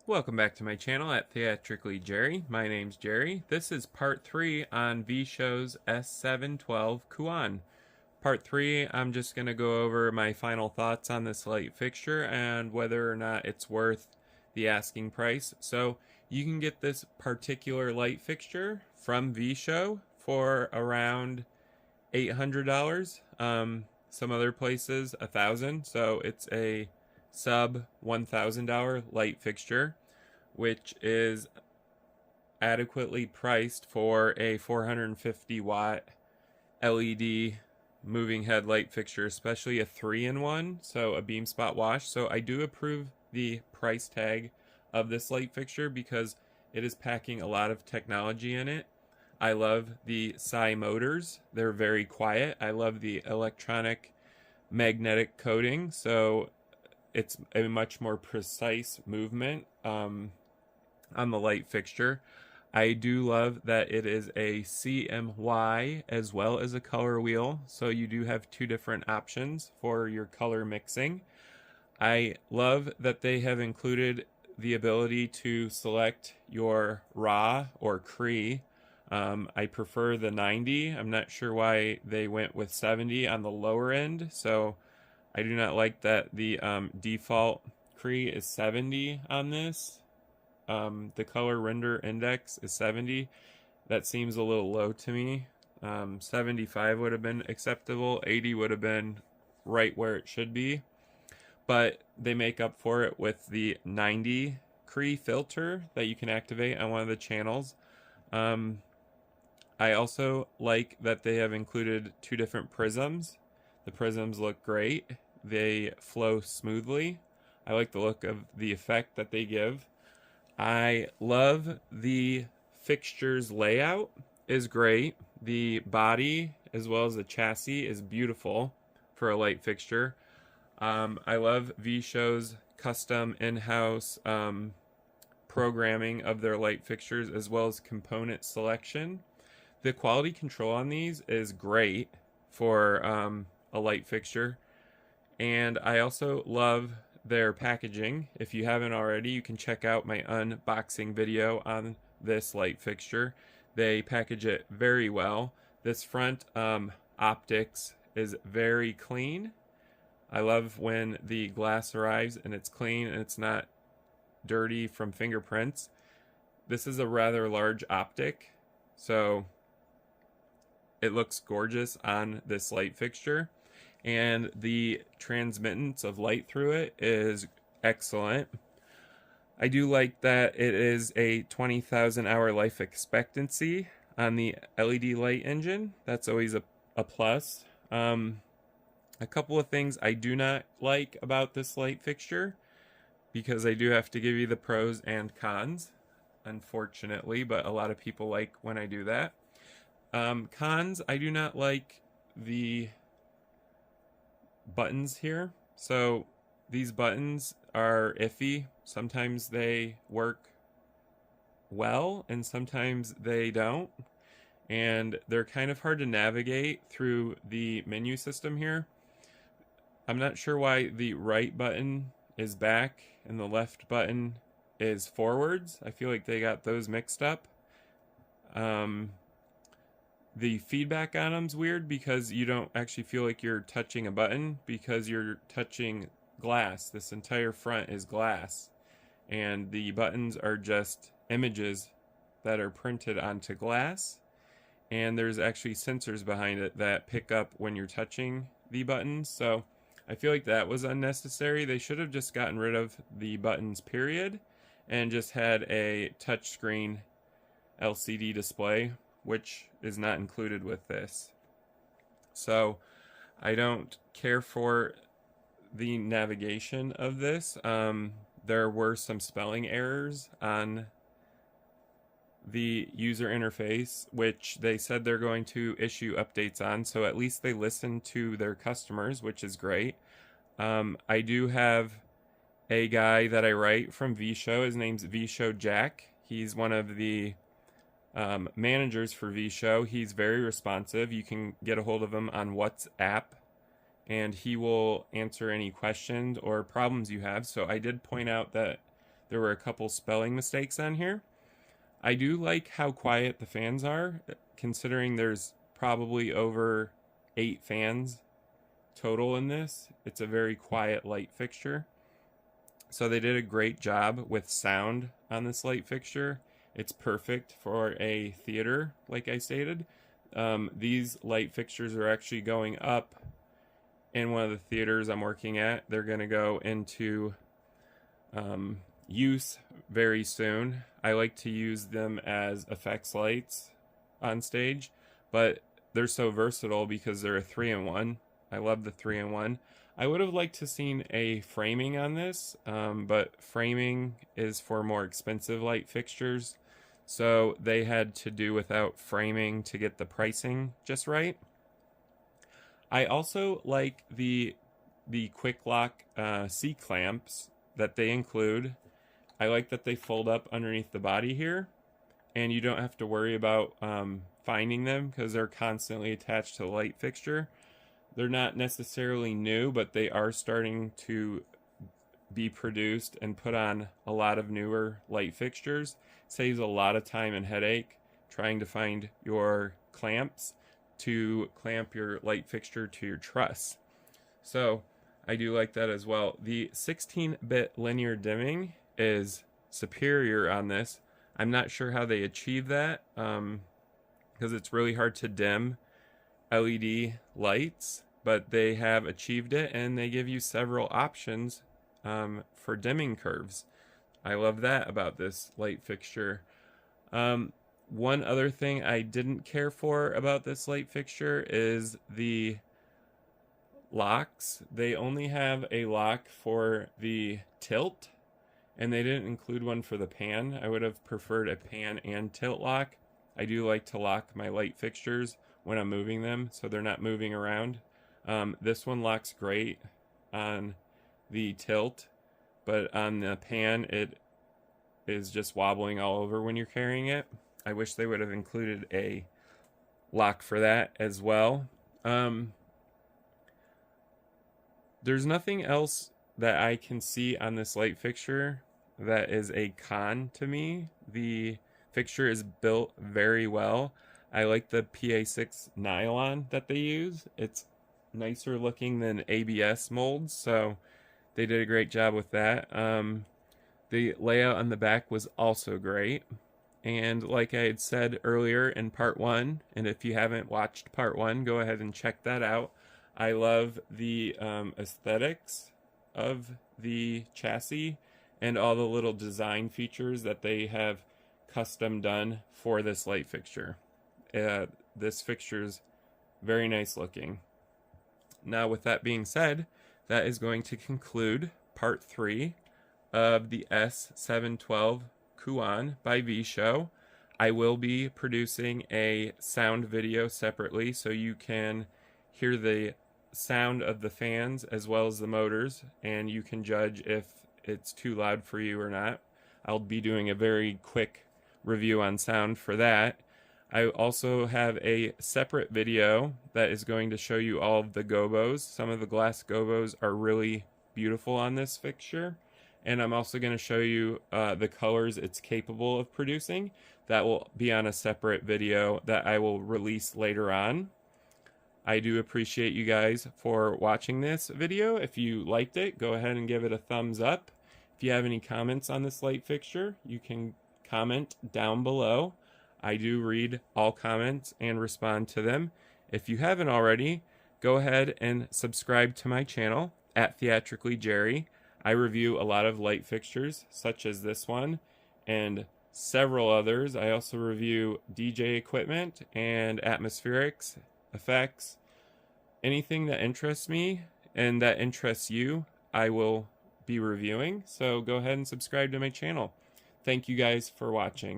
Welcome back to my channel at Theatrically Jerry. My name's Jerry. This is part 3 on V-Shows S712 Kuan. Part 3, I'm just going to go over my final thoughts on this light fixture and whether or not it's worth the asking price. So you can get this particular light fixture from V-Show for around $800. Some other places $1,000. So it's a sub $1,000 light fixture, which is adequately priced for a 450 watt LED moving head light fixture, especially a 3-in-1, so a beam spot wash. So I do approve the price tag of this light fixture because it is packing a lot of technology in it. I love the Psi motors. They're very quiet. I love the electronic magnetic coating, so it's a much more precise movement on the light fixture. I do love that it is a CMY as well as a color wheel, so you do have two different options for your color mixing. I love that they have included the ability to select your RAW or Cree. I prefer the 90. I'm not sure why they went with 70 on the lower end, so I do not like that the default Cree is 70 on this. The color render index is 70. That seems a little low to me. 75 would have been acceptable. 80 would have been right where it should be. But they make up for it with the 90 Cree filter that you can activate on one of the channels. I also like that they have included two different prisms. The prisms look great. They flow smoothly. I like the look of the effect that they give. I love the fixture's layout is great. The body as well as the chassis is beautiful for a light fixture. I love V-Show's custom in-house programming of their light fixtures as well as component selection. The quality control on these is great for a light fixture. And I also love their packaging. If you haven't already, you can check out my unboxing video on this light fixture. They package it very well. This front optics is very clean. I love when the glass arrives and it's clean and it's not dirty from fingerprints. This is a rather large optic, so it looks gorgeous on this light fixture. And the transmittance of light through it is excellent. I do like that it is a 20,000 hour life expectancy on the LED light engine. That's always a plus. A couple of things I do not like about this light fixture, because I do have to give you the pros and cons, unfortunately, but a lot of people like when I do that. Cons, I do not like the buttons here. So these buttons are iffy. Sometimes they work well and sometimes they don't, and they're kind of hard to navigate through the menu system here. I'm not sure why the right button is back and the left button is forwards. I feel like they got those mixed up. The feedback on them's weird because you don't actually feel like you're touching a button because you're touching glass. This entire front is glass, and the buttons are just images that are printed onto glass, and there's actually sensors behind it that pick up when you're touching the buttons. So I feel like that was unnecessary. They should have just gotten rid of the buttons, period, and just had a touchscreen LCD display, which is not included with this. So I don't care for the navigation of this. There were some spelling errors on the user interface, which they said they're going to issue updates on, so at least they listen to their customers, which is great. I do have a guy that I write from V-Show. His name's V-Show Jack. He's one of the managers for V-Show. He's very responsive. You can get a hold of him on WhatsApp and he will answer any questions or problems you have. So I did point out that there were a couple spelling mistakes on here. I do like how quiet the fans are, considering there's probably over 8 fans total in this. It's a very quiet light fixture. So they did a great job with sound on this light fixture. It's perfect for a theater, like I stated. These light fixtures are actually going up in one of the theaters I'm working at. They're going to go into use very soon. I like to use them as effects lights on stage, but they're so versatile because they're a 3-in-1. I love the 3-in-1. I would have liked to seen a framing on this, but framing is for more expensive light fixtures, so they had to do without framing to get the pricing just right. I also like the quick lock C-clamps that they include. I like that they fold up underneath the body here, and you don't have to worry about finding them because they're constantly attached to the light fixture. They're not necessarily new, but they are starting to be produced and put on a lot of newer light fixtures. Saves a lot of time and headache trying to find your clamps to clamp your light fixture to your truss. So I do like that as well. The 16-bit linear dimming is superior on this. I'm not sure how they achieve that because it's really hard to dim LED lights, but they have achieved it, and they give you several options for dimming curves. I love that about this light fixture. One other thing I didn't care for about this light fixture is the locks. They only have a lock for the tilt, and they didn't include one for the pan. I would have preferred a pan and tilt lock. I do like to lock my light fixtures when I'm moving them so they're not moving around. This one locks great on the tilt, but on the pan it is just wobbling all over when you're carrying it. I wish they would have included a lock for that as well. There's nothing else that I can see on this light fixture that is a con to me. The fixture is built very well. I like the PA6 nylon that they use. It's nicer looking than ABS molds, so they did a great job with that. The layout on the back was also great. And like I had said earlier in part 1, and if you haven't watched part 1, go ahead and check that out. I love the aesthetics of the chassis and all the little design features that they have custom done for this light fixture. This fixture's very nice looking. Now, with that being said, that is going to conclude part 3 of the S712 Kuan by V-Show. I will be producing a sound video separately so you can hear the sound of the fans as well as the motors, and you can judge if it's too loud for you or not. I'll be doing a very quick review on sound for that. I also have a separate video that is going to show you all of the gobos. Some of the glass gobos are really beautiful on this fixture. And I'm also going to show you the colors it's capable of producing. That will be on a separate video that I will release later on. I do appreciate you guys for watching this video. If you liked it, go ahead and give it a thumbs up. If you have any comments on this light fixture, you can comment down below. I do read all comments and respond to them. If you haven't already, go ahead and subscribe to my channel at Theatrically Jerry. I review a lot of light fixtures, such as this one, and several others. I also review DJ equipment and atmospherics, effects. Anything that interests me and that interests you, I will be reviewing. So go ahead and subscribe to my channel. Thank you guys for watching.